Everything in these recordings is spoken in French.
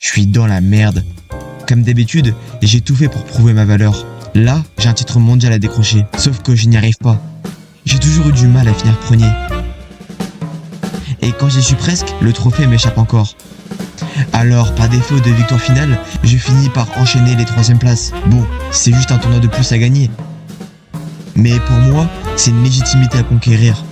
je suis dans la merde. Comme d'habitude, j'ai tout fait pour prouver ma valeur. Là, j'ai un titre mondial à décrocher, sauf que je n'y arrive pas. J'ai toujours eu du mal à finir premier. Et quand j'y suis presque, le trophée m'échappe encore. Alors, par défaut de victoire finale, je finis par enchaîner les 3e places. Bon, c'est juste un tournoi de plus à gagner. Mais pour moi, c'est une légitimité à conquérir.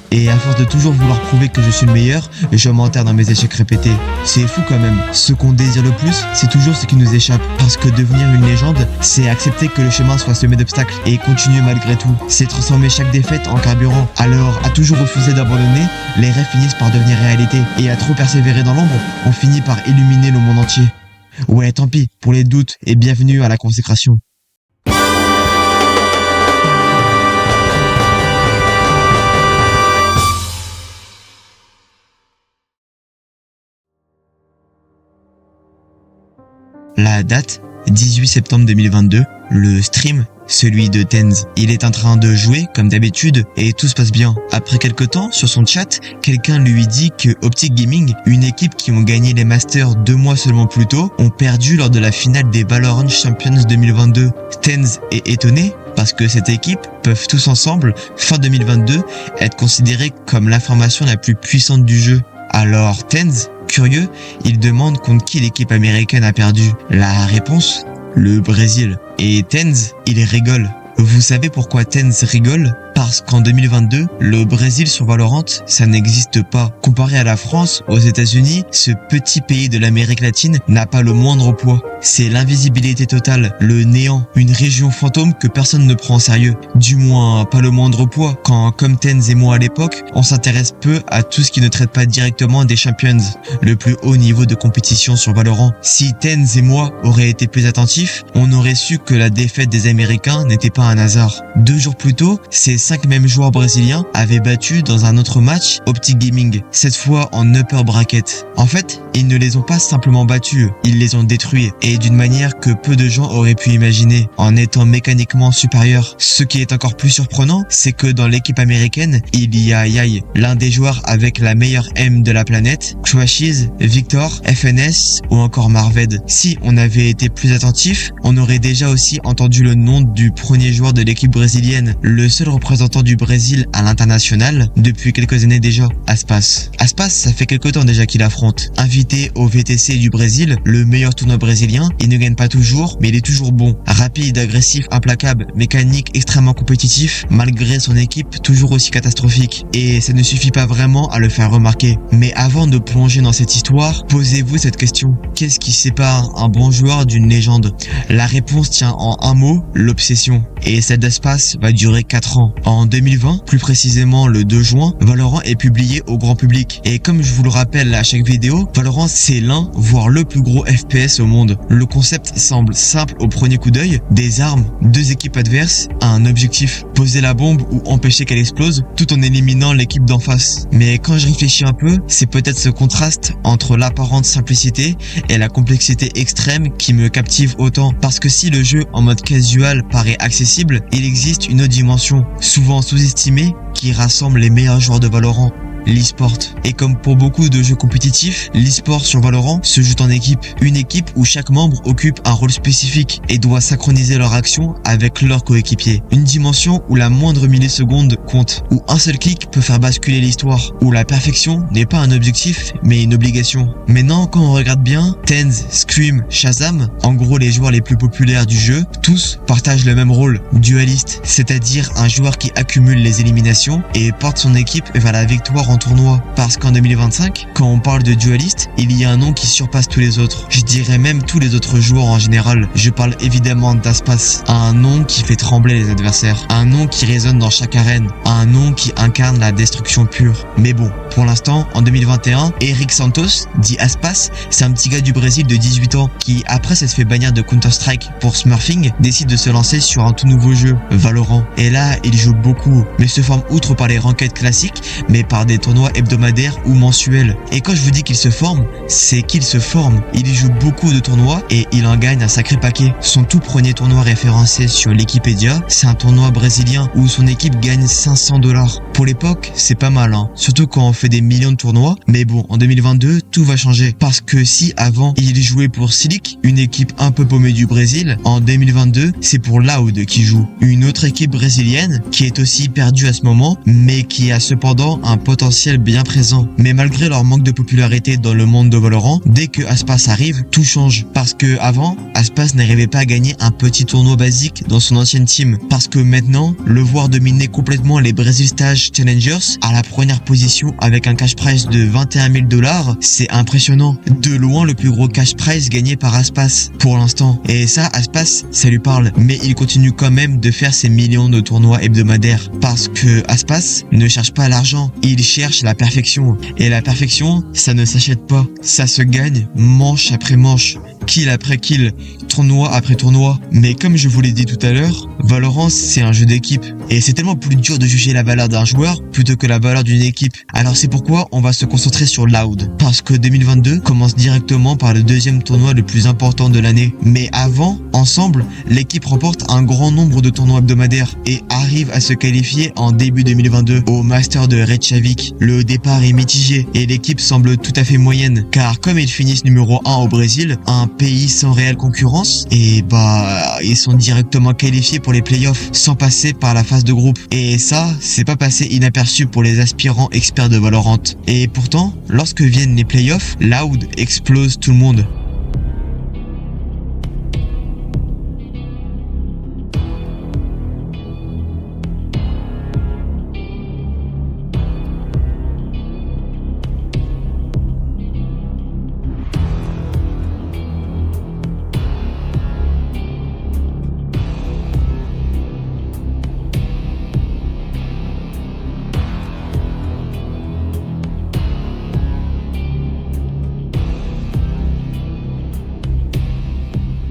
Et à force de toujours vouloir prouver que je suis le meilleur, je m'enterre dans mes échecs répétés. C'est fou quand même. Ce qu'on désire le plus, c'est toujours ce qui nous échappe. Parce que devenir une légende, c'est accepter que le chemin soit semé d'obstacles et continuer malgré tout. C'est transformer chaque défaite en carburant. Alors, à toujours refuser d'abandonner, les rêves finissent par devenir réalité. Et à trop persévérer dans l'ombre, on finit par illuminer le monde entier. Ouais, tant pis pour les doutes et bienvenue à la consécration. La date, 18 septembre 2022, le stream, celui de Tenz. Il est en train de jouer, comme d'habitude, et tout se passe bien. Après quelques temps, sur son chat, quelqu'un lui dit que Optic Gaming, une équipe qui ont gagné les Masters 2 mois seulement plus tôt, ont perdu lors de la finale des Valorant Champions 2022. Tenz est étonné, parce que cette équipe peuvent tous ensemble, fin 2022, être considérés comme l'information la plus puissante du jeu. Alors Tenz, curieux, il demande contre qui l'équipe américaine a perdu. La réponse, le Brésil. Et Tenz, il rigole. Vous savez pourquoi Tenz rigole ? Parce qu'en 2022, le Brésil sur Valorant, ça n'existe pas. Comparé à la France, aux États-Unis, ce petit pays de l'Amérique latine n'a pas le moindre poids. C'est l'invisibilité totale, le néant, une région fantôme que personne ne prend au sérieux. Du moins, pas le moindre poids, quand, comme Tenz et moi à l'époque, on s'intéresse peu à tout ce qui ne traite pas directement des Champions, le plus haut niveau de compétition sur Valorant. Si Tenz et moi auraient été plus attentifs, on aurait su que la défaite des Américains n'était pas un hasard. 2 jours plus tôt, ces 5 mêmes joueurs brésiliens avaient battu dans un autre match Optic Gaming, cette fois en upper bracket. En fait, ils ne les ont pas simplement battus, ils les ont détruits, et d'une manière que peu de gens auraient pu imaginer, en étant mécaniquement supérieurs. Ce qui est encore plus surprenant, c'est que dans l'équipe américaine, il y a Yai, l'un des joueurs avec la meilleure aim de la planète, Crashes, Victor, FNS ou encore Marved. Si on avait été plus attentif, on aurait déjà aussi entendu le nom du premier joueur de l'équipe brésilienne, le seul représentant du Brésil à l'international depuis quelques années déjà, Aspas. Aspas, ça fait quelques temps déjà qu'il affronte. Invité au VTC du Brésil, le meilleur tournoi brésilien, il ne gagne pas toujours, mais il est toujours bon. Rapide, agressif, implacable, mécanique, extrêmement compétitif, malgré son équipe toujours aussi catastrophique. Et ça ne suffit pas vraiment à le faire remarquer. Mais avant de plonger dans cette histoire, posez-vous cette question. Qu'est-ce qui sépare un bon joueur d'une légende ? La réponse tient en un mot, l'obsession. Et celle d'Aspas va durer 4 ans. En 2020, plus précisément le 2 juin, Valorant est publié au grand public. Et comme je vous le rappelle à chaque vidéo, Valorant c'est l'un, voire le plus gros FPS au monde. Le concept semble simple au premier coup d'œil, des armes, 2 équipes adverses, un objectif, poser la bombe ou empêcher qu'elle explose, tout en éliminant l'équipe d'en face. Mais quand je réfléchis un peu, c'est peut-être ce contraste entre l'apparente simplicité et la complexité extrême qui me captive autant. Parce que si le jeu en mode casual paraît accessible, il existe une autre dimension, souvent sous-estimée, qui rassemble les meilleurs joueurs de Valorant. L'e-sport. Et comme pour beaucoup de jeux compétitifs, l'e-sport sur Valorant se joue en équipe. Une équipe où chaque membre occupe un rôle spécifique et doit synchroniser leur action avec leur coéquipier. Une dimension où la moindre milliseconde compte, où un seul clic peut faire basculer l'histoire, où la perfection n'est pas un objectif mais une obligation. Maintenant, quand on regarde bien, Tenz, Scream, Shazam, en gros les joueurs les plus populaires du jeu, tous partagent le même rôle, dualiste, c'est-à-dire un joueur qui accumule les éliminations et porte son équipe vers la victoire en tournoi. Parce qu'en 2025, quand on parle de dualiste, il y a un nom qui surpasse tous les autres. Je dirais même tous les autres joueurs en général. Je parle évidemment d'Aspas. Un nom qui fait trembler les adversaires. Un nom qui résonne dans chaque arène. Un nom qui incarne la destruction pure. Mais bon, pour l'instant, en 2021, Eric Santos, dit Aspas, c'est un petit gars du Brésil de 18 ans qui, après s'être fait bannir de Counter-Strike pour smurfing, décide de se lancer sur un tout nouveau jeu, Valorant. Et là, il joue beaucoup, mais se forme outre par les ranked classiques, mais par des tournois hebdomadaires ou mensuels. Et quand je vous dis qu'il se forme, c'est qu'il se forme. Il y joue beaucoup de tournois et il en gagne un sacré paquet. Son tout premier tournoi référencé sur Wikipédia, c'est un tournoi brésilien où son équipe gagne 500 $. Pour l'époque, c'est pas mal, hein. Surtout quand on fait des millions de tournois. Mais bon, en 2022, tout va changer. Parce que si avant, il jouait pour Silic, une équipe un peu paumée du Brésil, en 2022, c'est pour Loud qui joue. Une autre équipe brésilienne qui est aussi perdue à ce moment, mais qui a cependant un potentiel bien présent. Mais malgré leur manque de popularité dans le monde de Valorant, dès que Aspas arrive, tout change. Parce que avant, Aspas n'arrivait pas à gagner un petit tournoi basique dans son ancienne team. Parce que maintenant, le voir dominer complètement les Brazil Stage Challengers à la première position avec un cash prize de 21 000 $, c'est impressionnant. De loin le plus gros cash prize gagné par Aspas pour l'instant. Et ça, Aspas, ça lui parle. Mais il continue quand même de faire ses millions de tournois hebdomadaires. Parce que Aspas ne cherche pas l'argent, il cherche la perfection. Et la perfection, ça ne s'achète pas. Ça se gagne manche après manche, kill après kill, tournoi après tournoi. Mais comme je vous l'ai dit tout à l'heure, Valorant c'est un jeu d'équipe. Et c'est tellement plus dur de juger la valeur d'un joueur plutôt que la valeur d'une équipe. Alors c'est pourquoi on va se concentrer sur Loud. Parce que 2022 commence directement par le deuxième tournoi le plus important de l'année. Mais avant, ensemble, l'équipe remporte un grand nombre de tournois hebdomadaires et arrive à se qualifier en début 2022 au Master de Reykjavik. Le départ est mitigé et l'équipe semble tout à fait moyenne. Car comme ils finissent numéro 1 au Brésil, un pays sans réelle concurrence, et ils sont directement qualifiés pour les playoffs sans passer par la phase de groupe. Et ça, c'est pas passé inaperçu pour les aspirants experts de Valorant. Et pourtant, lorsque viennent les playoffs, Loud explose tout le monde.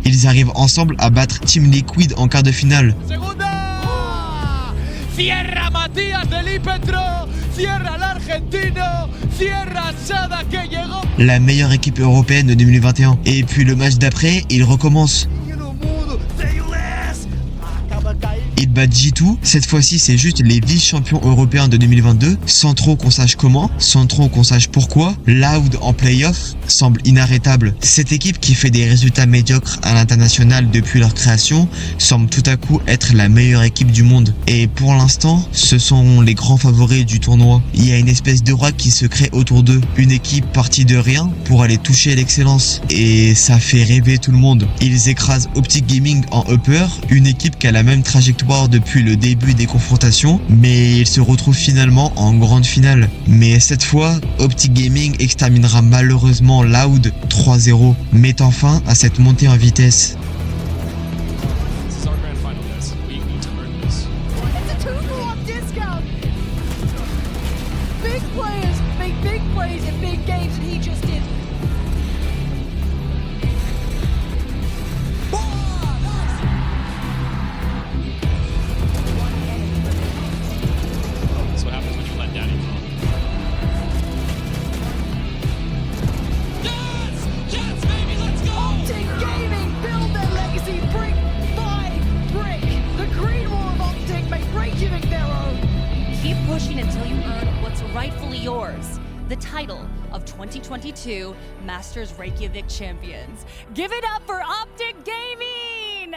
Ils arrivent ensemble à battre Team Liquid en quart de finale. Cierra Matías del Ipetro, cierra l'argentino, cierra Sada que llegó. La meilleure équipe européenne de 2021. Et puis le match d'après, il recommence. Ils battent G2, cette fois-ci c'est juste les vice-champions européens de 2022, sans trop qu'on sache comment, sans trop qu'on sache pourquoi. Loud en playoff semble inarrêtable. Cette équipe qui fait des résultats médiocres à l'international depuis leur création semble tout à coup être la meilleure équipe du monde. Et pour l'instant, ce sont les grands favoris du tournoi. Il y a une espèce d'aura qui se crée autour d'eux. Une équipe partie de rien pour aller toucher l'excellence. Et ça fait rêver tout le monde. Ils écrasent Optic Gaming en upper, une équipe qui a la même trajectoire depuis le début des confrontations, mais il se retrouve finalement en grande finale. Mais cette fois, Optic Gaming exterminera malheureusement Loud 3-0, mettant fin à cette montée en vitesse. Until you earn what's rightfully yours, the title of 2022 Masters Reykjavik Champions. Give it up for Optic Gaming!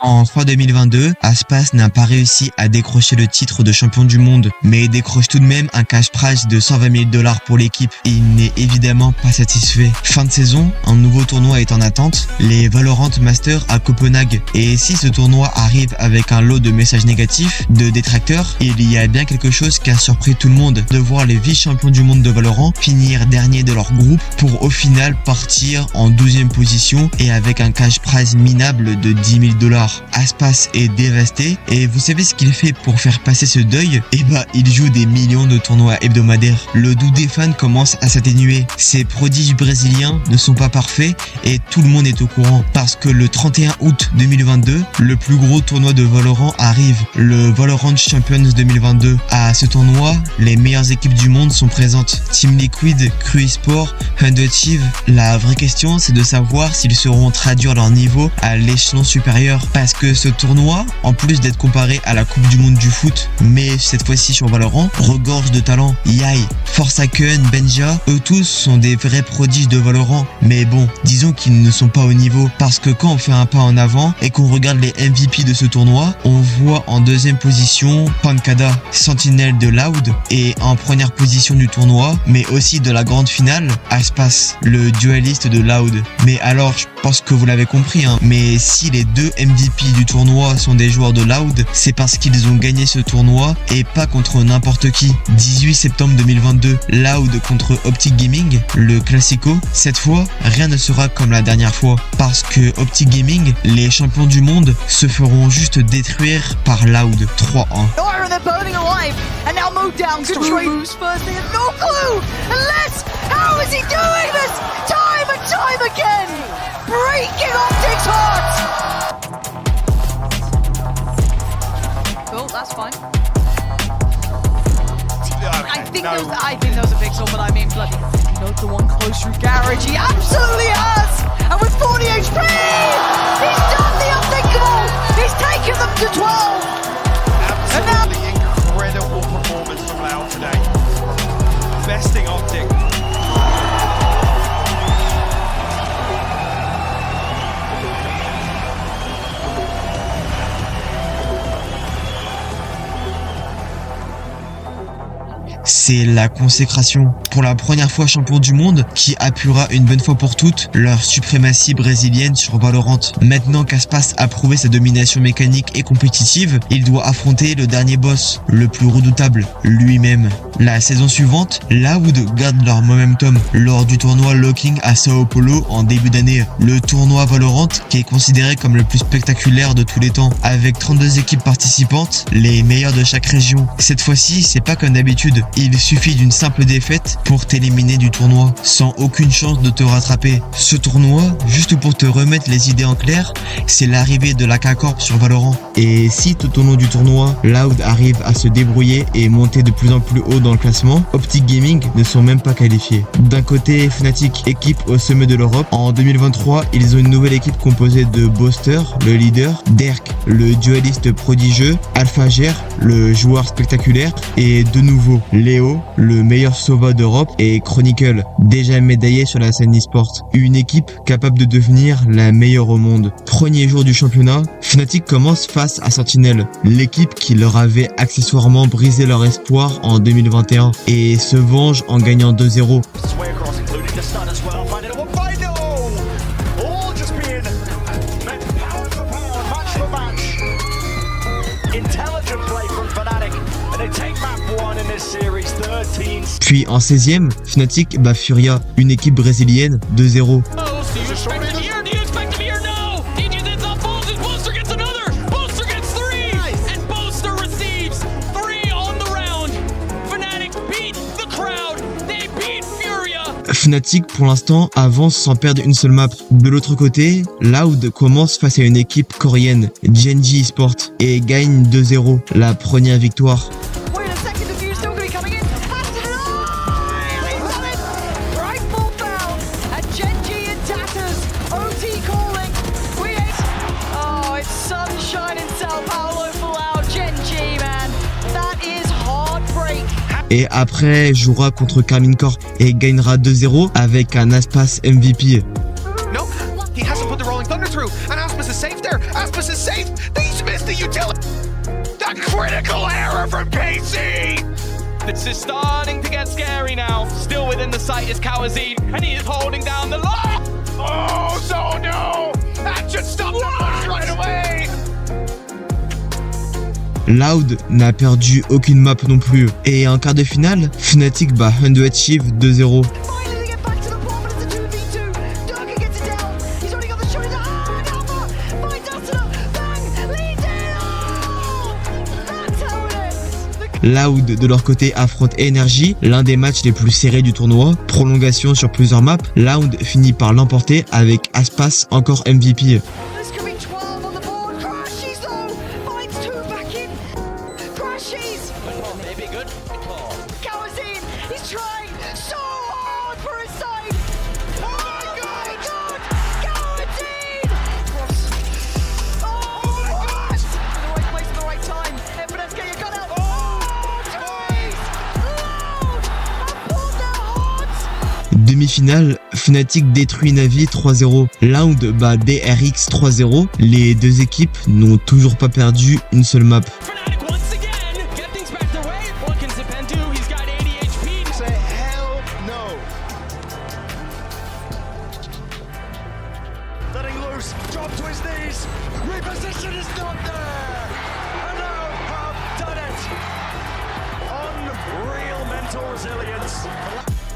En fin 2022, Aspas n'a pas réussi à décrocher le titre de champion du monde, mais décroche tout de même un cash prize de 120 000 $ pour l'équipe. Il n'est évidemment pas satisfait. Fin de saison, un nouveau tournoi est en attente, les Valorant Masters à Copenhague. Et si ce tournoi arrive avec un lot de messages négatifs, de détracteurs, il y a bien quelque chose qui a surpris tout le monde, de voir les vice-champions du monde de Valorant finir dernier de leur groupe pour au final partir en 12e position et avec un cash prize minable de 10 000 $. Alors, Aspas est dévasté et vous savez ce qu'il fait pour faire passer ce deuil? Eh bah, il joue des millions de tournois hebdomadaires. Le doute des fans commence à s'atténuer. Ces prodiges brésiliens ne sont pas parfaits et tout le monde est au courant parce que le 31 août 2022, le plus gros tournoi de Valorant arrive, le Valorant Champions 2022. À ce tournoi, les meilleures équipes du monde sont présentes. Team Liquid, Cru Esport, Underachieve. La vraie question, c'est de savoir s'ils sauront traduire leur niveau à l'échelon supérieur. Parce que ce tournoi, en plus d'être comparé à la Coupe du Monde du foot, mais cette fois-ci sur Valorant, regorge de talents. Yai, Forsaken, Benja, eux tous sont des vrais prodiges de Valorant. Mais bon, disons qu'ils ne sont pas au niveau. Parce que quand on fait un pas en avant et qu'on regarde les MVP de ce tournoi, on voit en deuxième position Pancada, sentinelle de Loud, et en première position du tournoi, mais aussi de la grande finale, Aspas, le dualiste de Loud. Mais alors, je pense que vous l'avez compris, mais si les deux MVP du tournoi sont des joueurs de Loud, c'est parce qu'ils ont gagné ce tournoi et pas contre n'importe qui. 18 septembre 2022, Loud contre Optic Gaming, le Classico. Cette fois, rien ne sera comme la dernière fois, parce que Optic Gaming, les champions du monde, se feront juste détruire par Loud 3-1. They're burning alive and now moved down. Good trade. Moves first. They have no clue. Unless, how is he doing this? Time and time again, breaking Optic's heart. Cool, that's fine. I think those are Pixel, but I mean bloody. Not the one close through Garage. He absolutely has. And with 40 HP, he's done the unthinkable. He's taken them to 12. Absolutely incredible performance from Loud today. Besting Optic. C'est la consécration. Pour la première fois champion du monde, qui appuiera une bonne fois pour toutes leur suprématie brésilienne sur Valorant. Maintenant qu'Aspas a prouvé sa domination mécanique et compétitive, il doit affronter le dernier boss, le plus redoutable, lui-même. La saison suivante, Loud garde leur momentum lors du tournoi Locking à Sao Paulo en début d'année. Le tournoi Valorant qui est considéré comme le plus spectaculaire de tous les temps, avec 32 équipes participantes, les meilleures de chaque région. Cette fois-ci, c'est pas comme d'habitude. Il suffit d'une simple défaite pour t'éliminer du tournoi, sans aucune chance de te rattraper. Ce tournoi, juste pour te remettre les idées en clair, c'est l'arrivée de la K-Corp sur Valorant. Et si tout au long du tournoi, Loud arrive à se débrouiller et monter de plus en plus haut dans le classement, Optic Gaming ne sont même pas qualifiés. D'un côté, Fnatic, équipe au sommet de l'Europe. En 2023, ils ont une nouvelle équipe composée de Boaster, le leader, Derk, le dualiste prodigieux, Alphager, le joueur spectaculaire, et de nouveau, Léo, le meilleur Sova d'Europe, et Chronicle, déjà médaillé sur la scène e-sport. Une équipe capable de devenir la meilleure au monde. Premier jour du championnat, Fnatic commence face à Sentinel, l'équipe qui leur avait accessoirement brisé leur espoir en 2021, et se venge en gagnant 2-0. Puis en 16e, Fnatic bat Furia, une équipe brésilienne, 2-0. Fnatic pour l'instant avance sans perdre une seule map. De l'autre côté, Loud commence face à une équipe coréenne, Genji Esport, et gagne 2-0, la première victoire. Et après jouera contre Karmine Corp et gagnera 2-0 avec un Aspas MVP. No, he hasn't put the Rolling Thunder through, and Aspas is safe there. Aspas is safe. He's missed the utility. The critical error from KC. This is starting to get scary now. Still within the sight is Kawazine, and he is holding down the line. Oh, so no! That should stop the push right away. Loud n'a perdu aucune map non plus. Et en quart de finale, Fnatic bat Underachieve 2-0. Loud de leur côté affronte Energy, l'un des matchs les plus serrés du tournoi. Prolongation sur plusieurs maps, Loud finit par l'emporter avec Aspas encore MVP. Demi-finale, Fnatic détruit Navi 3-0. Loud bat DRX 3-0. Les deux équipes n'ont toujours pas perdu une seule map.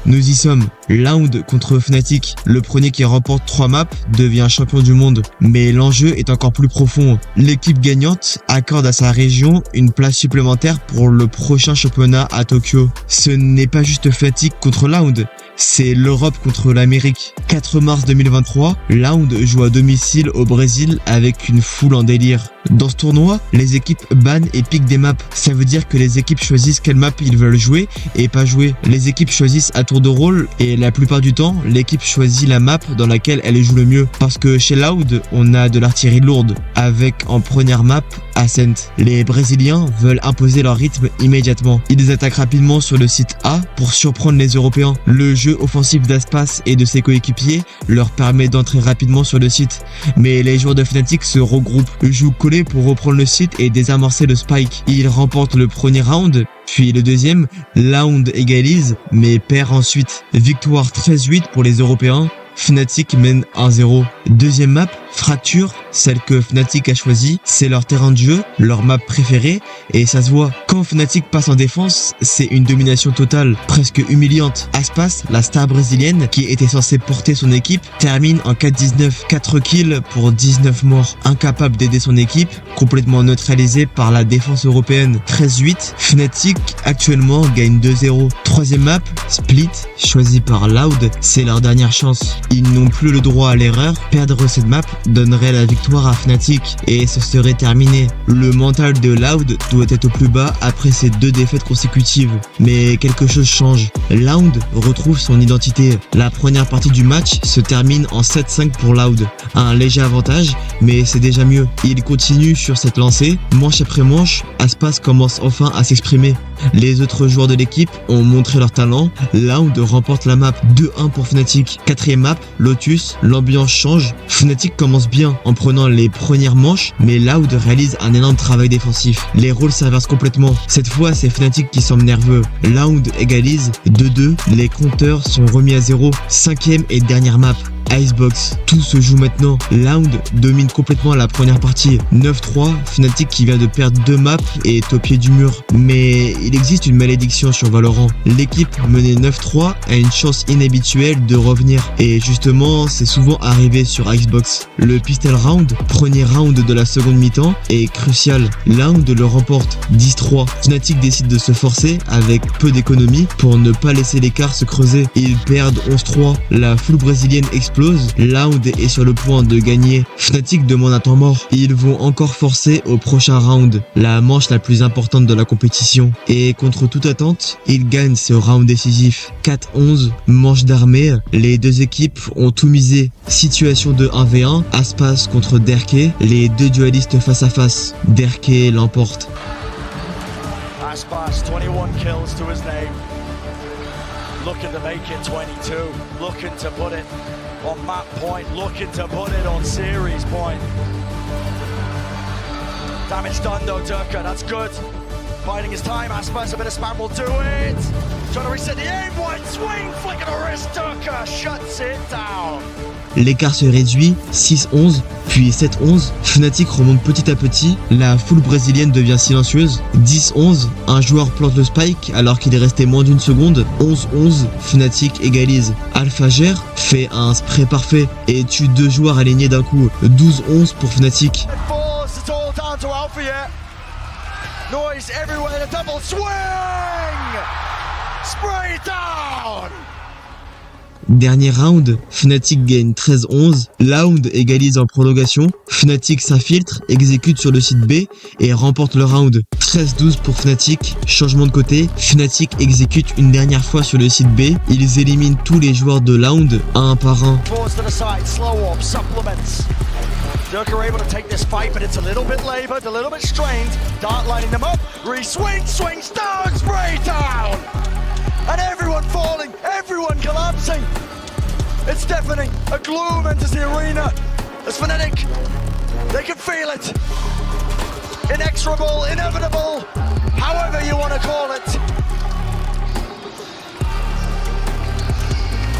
Nous y sommes, Loud contre Fnatic. Le premier qui remporte 3 maps devient champion du monde. Mais l'enjeu est encore plus profond. L'équipe gagnante accorde à sa région une place supplémentaire pour le prochain championnat à Tokyo. Ce n'est pas juste Fnatic contre Loud, c'est l'Europe contre l'Amérique. 4 mars 2023, Loud joue à domicile au Brésil avec une foule en délire. Dans ce tournoi, les équipes bannent et piquent des maps. Ça veut dire que les équipes choisissent quelle map ils veulent jouer et pas jouer. Les équipes choisissent à tour de rôle et la plupart du temps, l'équipe choisit la map dans laquelle elle joue le mieux. Parce que chez Loud, on a de l'artillerie lourde, avec en première map Ascent. Les Brésiliens veulent imposer leur rythme immédiatement. Ils attaquent rapidement sur le site A pour surprendre les Européens. Le jeu offensif d'Aspas et de ses coéquipiers leur permet d'entrer rapidement sur le site. Mais les joueurs de Fnatic se regroupent, jouent collés pour reprendre le site et désamorcer le spike. Ils remportent le premier round, puis le deuxième, Loud égalise, mais perd ensuite. Victoire 13-8 pour les Européens. Fnatic mène 1-0. Deuxième map, Fracture, celle que Fnatic a choisie, c'est leur terrain de jeu, leur map préférée, et ça se voit. Quand Fnatic passe en défense, c'est une domination totale, presque humiliante. Aspas, la star brésilienne, qui était censée porter son équipe, termine en 4-19, 4 kills pour 19 morts. Incapable d'aider son équipe, complètement neutralisé par la défense européenne. 13-8, Fnatic actuellement gagne 2-0. Troisième map, Split, choisi par Loud, c'est leur dernière chance. Ils n'ont plus le droit à l'erreur, perdre cette map donnerait la victoire à Fnatic et ce serait terminé. Le mental de Loud doit être au plus bas après ces 2 défaites consécutives. Mais quelque chose change. Loud retrouve son identité. La première partie du match se termine en 7-5 pour Loud. Un léger avantage, mais c'est déjà mieux. Il continue sur cette lancée. Manche après manche, Aspas commence enfin à s'exprimer. Les autres joueurs de l'équipe ont montré leur talent. Loud remporte la map 2-1 pour Fnatic. Quatrième map, Lotus, l'ambiance change. Fnatic commence bien en prenant les premières manches, mais Loud réalise un énorme travail défensif. Les rôles s'inversent complètement. Cette fois, c'est Fnatic qui semble nerveux. Loud égalise 2-2. Les compteurs sont remis à 0. Cinquième et dernière map, Icebox. Tout se joue maintenant. Loud domine complètement la première partie. 9-3, Fnatic qui vient de perdre 2 maps est au pied du mur. Mais il existe une malédiction sur Valorant. L'équipe menée 9-3 a une chance inhabituelle de revenir. Et justement, c'est souvent arrivé sur Icebox. Le pistol round, premier round de la seconde mi-temps, est crucial. Loud le remporte 10-3. Fnatic décide de se forcer avec peu d'économie pour ne pas laisser l'écart se creuser. Ils perdent 11-3. La foule brésilienne explose. Loud est sur le point de gagner. Fnatic demande un temps mort. Ils vont encore forcer au prochain round, la manche la plus importante de la compétition. Et contre toute attente, ils gagnent ce round décisif. 4-11, manche d'armée. Les deux équipes ont tout misé. Situation de 1v1, Aspas contre Derke. Les deux dualistes face à face. Derke l'emporte. Aspas, 21 kills to his name. Looking to make it 22. Looking to put it on map point, looking to put it on series point. Damage done though, Durka, that's good. Biding his time, Aspas, a bit of spam will do it. Trying to reset the aim, wide swing, flick of the wrist, Durka shuts it down. L'écart se réduit, 6-11, puis 7-11, Fnatic remonte petit à petit, la foule brésilienne devient silencieuse, 10-11, un joueur plante le spike alors qu'il est resté moins d'une seconde, 11-11, Fnatic égalise. Alphager fait un spray parfait et tue 2 joueurs alignés d'un coup, 12-11 pour Fnatic. Noise everywhere, the double swing! Spray down! Dernier round, Fnatic gagne 13-11, Loud égalise en prolongation, Fnatic s'infiltre, exécute sur le site B et remporte le round. 13-12 pour Fnatic, changement de côté, Fnatic exécute une dernière fois sur le site B, ils éliminent tous les joueurs de Loud un par un. Durka able to take this fight, but it's a little bit labored, a little bit strained. Dart lining them up, swings down, spray down! And everyone falling, everyone collapsing. It's deafening. A gloom enters the arena. As Fnatic, they can feel it. Inexorable, inevitable, however you want to call it.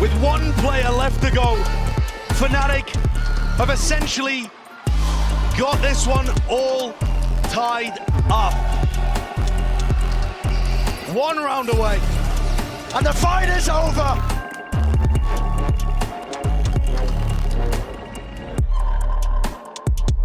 With one player left to go, Fnatic have essentially got this one all tied up. One round away. And the fight is over!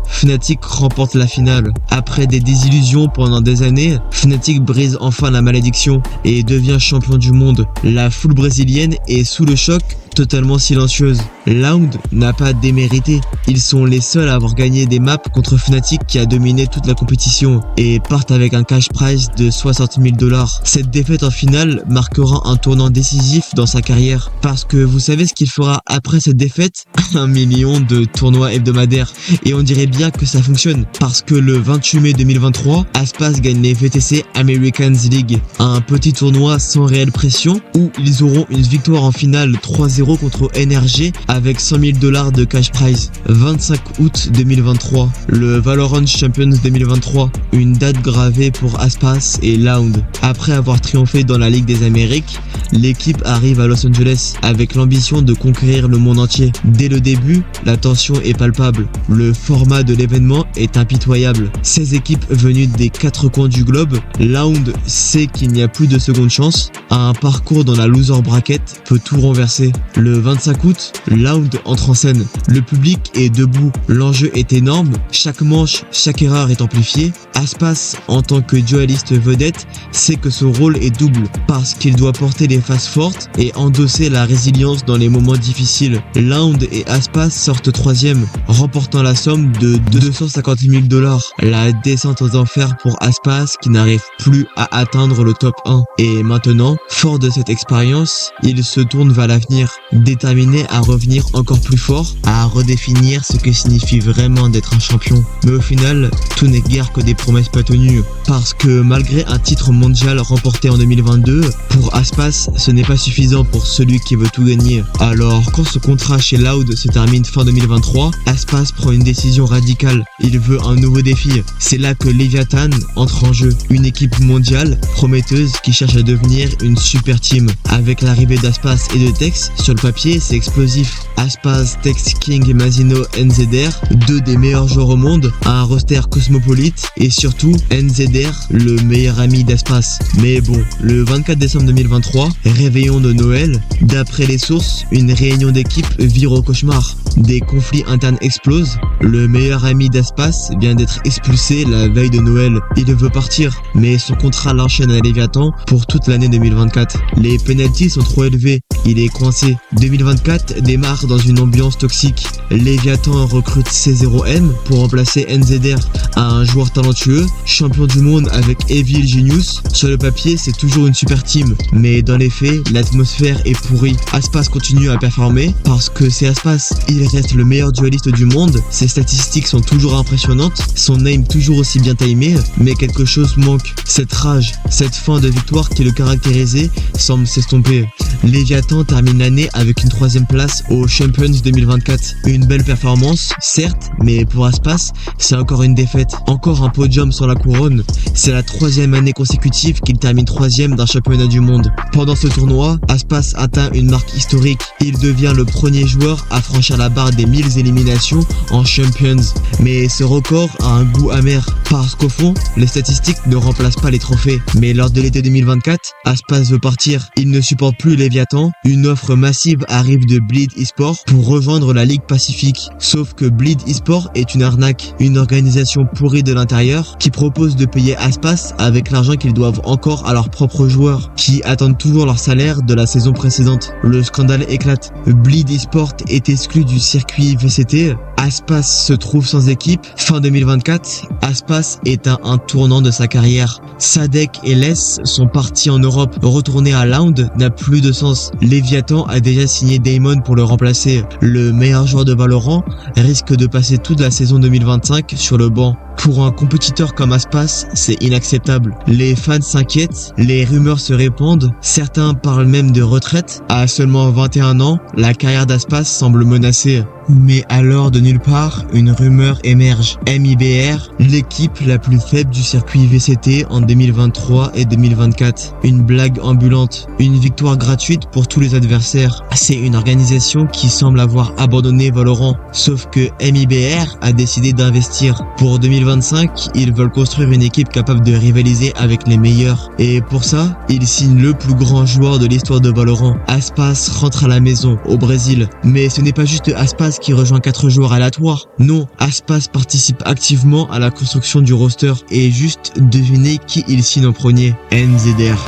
Fnatic remporte la finale. Après des désillusions pendant des années, Fnatic brise enfin la malédiction et devient champion du monde. La foule brésilienne est sous le choc, totalement silencieuse. Loud n'a pas démérité. Ils sont les seuls à avoir gagné des maps contre Fnatic qui a dominé toute la compétition et partent avec un cash prize de 60 000 $. Cette défaite en finale marquera un tournant décisif dans sa carrière parce que vous savez ce qu'il fera après cette défaite? 1 million de tournois hebdomadaires. Et on dirait bien que ça fonctionne parce que le 28 mai 2023, Aspas gagne les VTC Americans League, un petit tournoi sans réelle pression où ils auront une victoire en finale 3-0 contre NRG avec 100 000 $ de cash prize. 25 août 2023, le Valorant Champions 2023, une date gravée pour Aspas et Loud. Après avoir triomphé dans la Ligue des Amériques, l'équipe arrive à Los Angeles avec l'ambition de conquérir le monde entier. Dès le début, la tension est palpable. Le format de l'événement est impitoyable. 16 équipes venues des 4 coins du globe, Loud sait qu'il n'y a plus de seconde chance. Un parcours dans la loser bracket peut tout renverser. Le 25 août, Loud entre en scène. Le public est debout. L'enjeu est énorme. Chaque manche, chaque erreur est amplifiée. Aspas, en tant que dualiste vedette, sait que son rôle est double parce qu'il doit porter les phases fortes et endosser la résilience dans les moments difficiles. Loud et Aspas sortent 3e, remportant la somme de 250 000 $. La descente aux enfers pour Aspas qui n'arrive plus à atteindre le top 1. Et maintenant, fort de cette expérience, il se tourne vers l'avenir, déterminé à revenir encore plus fort, à redéfinir ce que signifie vraiment d'être un champion. Mais au final, tout n'est guère que des promesses pas tenues, parce que malgré un titre mondial remporté en 2022, pour Aspas, ce n'est pas suffisant pour celui qui veut tout gagner. Alors, quand ce contrat chez Loud se termine fin 2023, Aspas prend une décision radicale. Il veut un nouveau défi. C'est là que Leviathan entre en jeu. Une équipe mondiale, prometteuse, qui cherche à devenir une super team. Avec l'arrivée d'Aspas et de Tex, sur le papier, c'est explosif. Aspas, Tex, King et Mazino NZR, 2 des meilleurs joueurs au monde, un roster cosmopolite et surtout NZR, le meilleur ami d'Aspas. Mais bon, le 24 décembre 2023, réveillon de Noël, d'après les sources, une réunion d'équipe vire au cauchemar. Des conflits internes explosent. Le meilleur ami d'Aspas vient d'être expulsé la veille de Noël. Il veut partir, mais son contrat l'enchaîne à Leviathan pour toute l'année 2024. Les penalties sont trop élevés. Il est coincé. 2024 démarre dans une ambiance toxique. Leviathan recrute C0M pour remplacer NZR, un joueur talentueux, champion du monde avec Evil Genius. Sur le papier, c'est toujours une super team, mais dans les faits, l'atmosphère est pourrie. Aspas continue à performer parce que c'est Aspas. Il reste le meilleur dualiste du monde. Ses statistiques sont toujours impressionnantes, son aim toujours aussi bien timé, mais quelque chose manque. Cette rage, cette fin de victoire qui le caractérisait semble s'estomper. Leviathan termine l'année avec une 3e place au Champions 2024. Une belle performance, certes, mais pour Aspas, c'est encore une défaite. Encore un podium sans la couronne. C'est la 3e année consécutive qu'il termine 3e d'un championnat du monde. Pendant ce tournoi, Aspas atteint une marque historique. Il devient le premier joueur à franchir la barre des 1000 éliminations en Champions. Mais ce record a un goût amer, parce qu'au fond, les statistiques ne remplacent pas les trophées. Mais lors de l'été 2024, Aspas veut partir. Il ne supporte plus Leviathan. Une offre massive arrive de Bleed Esport pour rejoindre la Ligue Pacifique. Sauf que Bleed Esport est une arnaque, une organisation pourrie de l'intérieur qui propose de payer payer Aspas avec l'argent qu'ils doivent encore à leurs propres joueurs, qui attendent toujours leur salaire de la saison précédente. Le scandale éclate. Bleed Esport est exclu du circuit VCT. Aspas se trouve sans équipe. Fin 2024, Aspas est à un tournant de sa carrière. Sadek et Les sont partis en Europe. Retourner à Loud n'a plus de sens. Léviathan a déjà signé Damon pour le remplacer. Le meilleur joueur de Valorant risque de passer toute la saison 2025 sur le banc. Pour un compétiteur comme Aspas, c'est inacceptable. Les fans s'inquiètent, les rumeurs se répandent, certains parlent même de retraite. À seulement 21 ans, la carrière d'Aspas semble menacée. Mais alors, de nulle part, une rumeur émerge. MIBR, l'équipe la plus faible du circuit VCT en 2023 et 2024. Une blague ambulante, une victoire gratuite pour tous les adversaires. C'est une organisation qui semble avoir abandonné Valorant. Sauf que MIBR a décidé d'investir. Pour 2025, ils veulent construire une équipe capable de rivaliser avec les meilleurs. Et pour ça, ils signent le plus grand joueur de l'histoire de Valorant. Aspas rentre à la maison, au Brésil. Mais ce n'est pas juste Aspas qui rejoint 4 joueurs aléatoires. Non, Aspas participe activement à la construction du roster. Et juste devinez qui il signe en premier. NZR.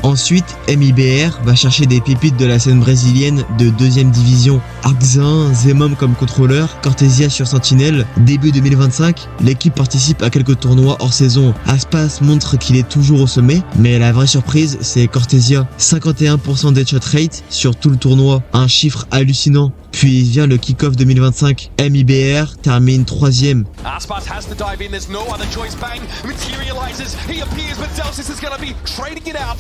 Ensuite, MIBR va chercher des pépites de la scène brésilienne de 2ème division. Arxin, Zemom comme contrôleur, Cortesia sur Sentinelle. Début 2025, l'équipe participe à quelques tournois hors saison. Aspas montre qu'il est toujours au sommet, mais la vraie surprise, c'est Cortesia. 51% d'headshot rate sur tout le tournoi, un chiffre hallucinant. Puis vient le kick-off 2025. MIBR termine 3ème. Aspas has to dive in, there's no other choice. Bang materializes, he appears, but Zelsis is going to be trading it out.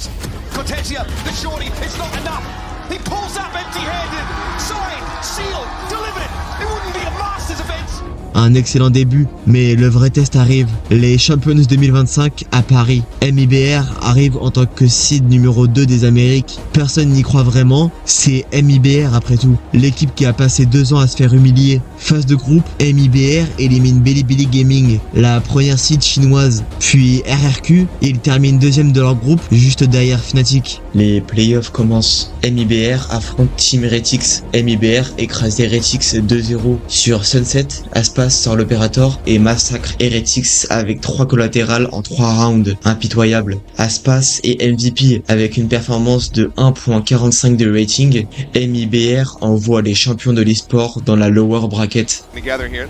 Cortesia, the shorty, it's not enough. He pulls up empty-handed. Signed, sealed, delivered. It wouldn't be a Masters event. Un excellent début, mais le vrai test arrive. Les Champions 2025 à Paris. MIBR arrive en tant que seed numéro 2 des Amériques. Personne n'y croit vraiment, c'est MIBR après tout. L'équipe qui a passé 2 ans à se faire humilier. Phase de groupe, MIBR élimine Bilibili Gaming, la première seed chinoise. Puis RRQ, ils terminent 2ème de leur groupe, juste derrière Fnatic. Les playoffs commencent. MIBR affronte Team Heretics. MIBR écrase Heretics 2-0 sur Sunset. Aspas sort l'opérateur et massacre Heretics avec 3 collatérales en 3 rounds. Impitoyable. Aspas est MVP avec une performance de 1.45 de rating. MIBR envoie les champions de l'e-sport dans la lower bracket. Together here.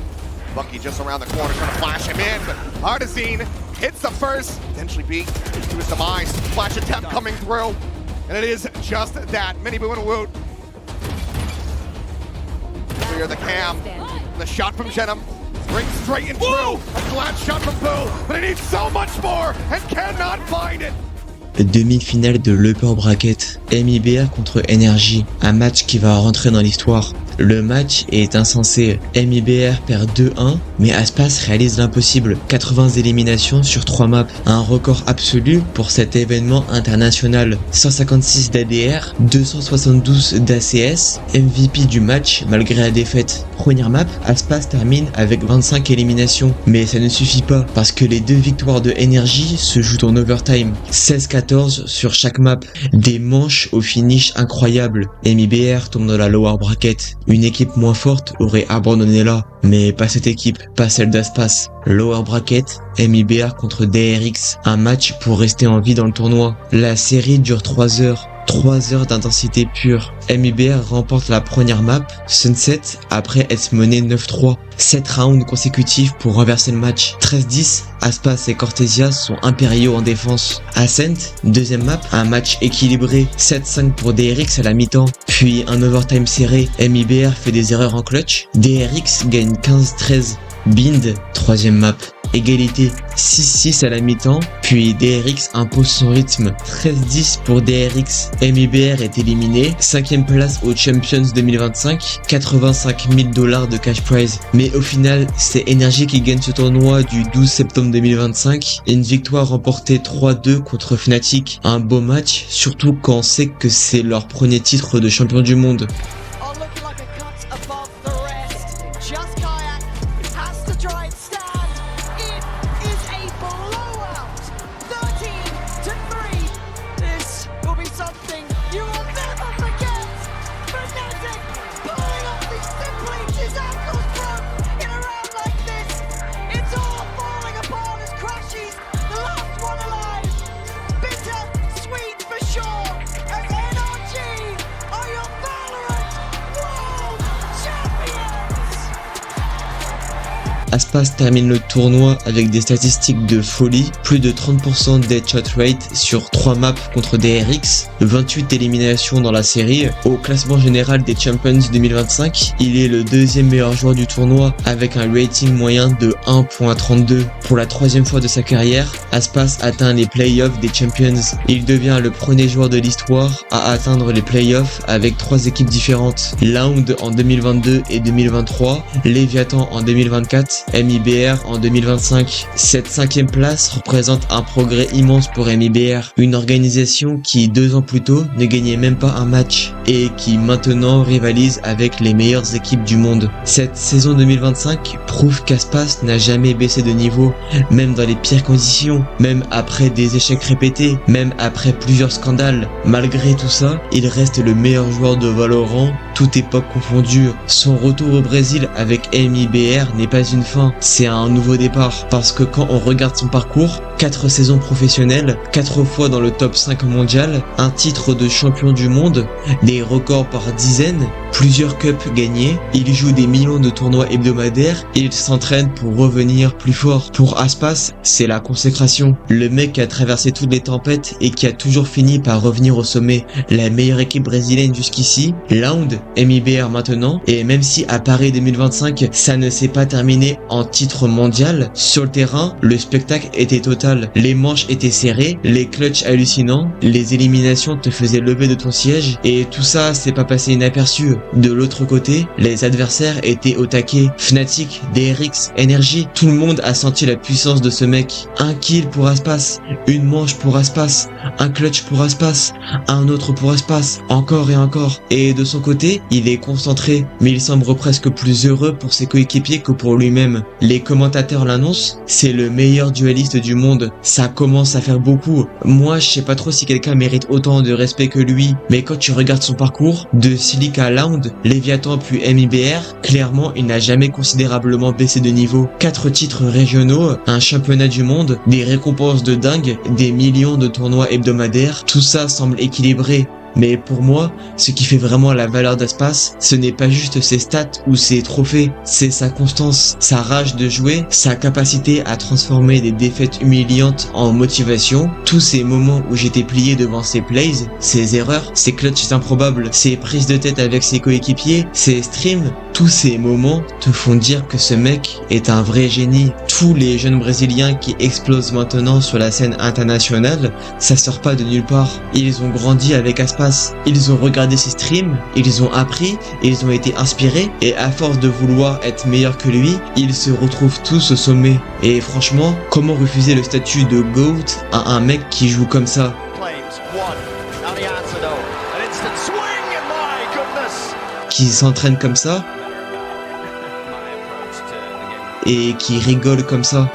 Lucky just around the corner trying to flash him in, but Artizine hits the first, potentially be to his demise. Flash attempt coming through, and it is just that. Mini Boo and a Woot. Clear the cam. The shot from Shenum rings straight and true. A glad shot from Boo, but he needs so much more and cannot find it. Demi-finale de l'upper bracket. MIBR contre Energy. Un match qui va rentrer dans l'histoire. Le match est insensé. MIBR perd 2-1, mais Aspas réalise l'impossible. 80 éliminations sur 3 maps. Un record absolu pour cet événement international. 156 d'ADR, 272 d'ACS, MVP du match malgré la défaite. Première map, Aspas termine avec 25 éliminations. Mais ça ne suffit pas, parce que les 2 victoires de Energy se jouent en overtime. 16-14 sur chaque map. Des manches au finish incroyable. MIBR tombe dans la lower bracket. Une équipe moins forte aurait abandonné là, mais pas cette équipe, pas celle d'Aspas. Lower bracket, MIBR contre DRX, un match pour rester en vie dans le tournoi. La série dure 3 heures. 3 heures d'intensité pure. MIBR remporte la première map, Sunset, après être mené 9-3. 7 rounds consécutifs pour renverser le match. 13-10, Aspas et Cortesia sont impériaux en défense. Ascent, deuxième map, un match équilibré. 7-5 pour DRX à la mi-temps, puis un overtime serré. MIBR fait des erreurs en clutch. DRX gagne 15-13. Bind, troisième map. Égalité 6-6 à la mi-temps, puis DRX impose son rythme. 13-10 pour DRX. MIBR est éliminé. 5ème place aux Champions 2025, $85 000 de cash prize. Mais au final, c'est Energy qui gagne ce tournoi du 12 septembre 2025. Une victoire remportée 3-2 contre Fnatic. Un beau match, surtout quand on sait que c'est leur premier titre de champion du monde. Aspas termine le tournoi avec des statistiques de folie, plus de 30% deadshot rate sur 3 maps contre DRX, 28 éliminations dans la série. Au classement général des Champions 2025, il est le deuxième meilleur joueur du tournoi avec un rating moyen de 1.32. Pour la 3e fois de sa carrière, Aspas atteint les playoffs des Champions. Il devient le premier joueur de l'histoire à atteindre les playoffs avec 3 équipes différentes. Loud en 2022 et 2023, Léviathan en 2024, MIBR en 2025. Cette 5e place représente un progrès immense pour MIBR, une organisation qui 2 ans plus tôt ne gagnait même pas un match et qui maintenant rivalise avec les meilleures équipes du monde. Cette saison 2025 prouve qu'Aspas n'a jamais baissé de niveau, même dans les pires conditions, même après des échecs répétés, même après plusieurs scandales. Malgré tout ça, il reste le meilleur joueur de Valorant, toute époque confondue. Son retour au Brésil avec MIBR n'est pas une fin, c'est un nouveau départ, parce que quand on regarde son parcours, 4 saisons professionnelles, 4 fois dans le top 5 mondial, un titre de champion du monde, des records par dizaines, plusieurs cups gagnés, il joue des millions de tournois hebdomadaires, il s'entraîne pour revenir plus fort. Pour Aspas, c'est la consécration. Le mec qui a traversé toutes les tempêtes et qui a toujours fini par revenir au sommet. La meilleure équipe brésilienne jusqu'ici, Loud, MIBR maintenant, et même si à Paris 2025, ça ne s'est pas terminé en titre mondial, sur le terrain, le spectacle était total. Les manches étaient serrées, les clutches hallucinants, les éliminations te faisaient lever de ton siège, et tout ça s'est pas passé inaperçu. De l'autre côté, les adversaires étaient au taquet. Fnatic, DRX, Energy, tout le monde a senti la puissance de ce mec. Un kill pour Aspas, une manche pour Aspas, un clutch pour Aspas, un autre pour Aspas, encore et encore. Et de son côté, il est concentré, mais il semble presque plus heureux pour ses coéquipiers que pour lui-même. Les commentateurs l'annoncent, c'est le meilleur dueliste du monde. Ça commence à faire beaucoup. Moi, je sais pas trop si quelqu'un mérite autant de respect que lui, mais quand tu regardes son parcours, de Silica à Loud, Léviathan puis MIBR, clairement, il n'a jamais considérablement baissé de niveau. 4 titres régionaux, un championnat du monde, des récompenses de dingue, des millions de tournois hebdomadaires, tout ça semble équilibré. Mais pour moi, ce qui fait vraiment la valeur d'Aspas, ce n'est pas juste ses stats ou ses trophées, c'est sa constance, sa rage de jouer, sa capacité à transformer des défaites humiliantes en motivation, tous ces moments où j'étais plié devant ses plays, ses erreurs, ses clutches improbables, ses prises de tête avec ses coéquipiers, ses streams, tous ces moments te font dire que ce mec est un vrai génie. Tous les jeunes brésiliens qui explosent maintenant sur la scène internationale, ça sort pas de nulle part. Ils ont grandi avec Aspas, ils ont regardé ses streams, ils ont appris, ils ont été inspirés, et à force de vouloir être meilleurs que lui, ils se retrouvent tous au sommet. Et franchement, comment refuser le statut de GOAT à un mec qui joue comme ça? Qui s'entraîne comme ça et qui rigole comme ça.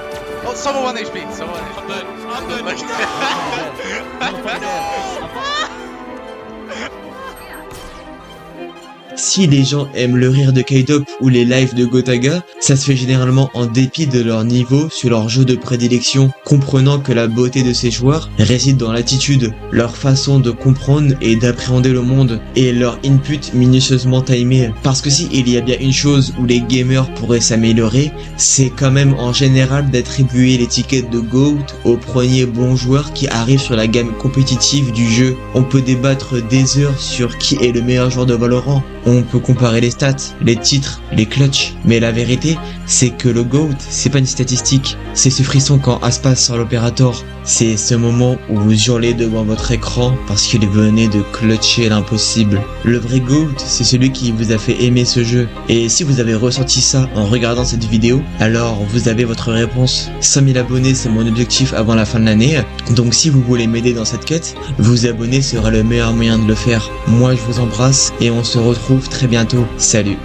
Si les gens aiment le rire de K-Top ou les lives de Gotaga, ça se fait généralement en dépit de leur niveau sur leur jeu de prédilection, comprenant que la beauté de ces joueurs réside dans l'attitude, leur façon de comprendre et d'appréhender le monde, et leur input minutieusement timé. Parce que si il y a bien une chose où les gamers pourraient s'améliorer, c'est quand même en général d'attribuer l'étiquette de GOAT au premier bon joueur qui arrive sur la gamme compétitive du jeu. On peut débattre des heures sur qui est le meilleur joueur de Valorant, on peut comparer les stats, les titres, les clutches, mais la vérité, c'est que le GOAT, c'est pas une statistique, c'est ce frisson quand Aspas sort l'opérator, c'est ce moment où vous hurlez devant votre écran parce qu'il venait de clutcher l'impossible. Le vrai GOAT, c'est celui qui vous a fait aimer ce jeu, et si vous avez ressenti ça en regardant cette vidéo, alors vous avez votre réponse. 100 000 abonnés, c'est mon objectif avant la fin de l'année, donc si vous voulez m'aider dans cette quête, vous abonner sera le meilleur moyen de le faire. Moi je vous embrasse et on se retrouve très bientôt. Salut.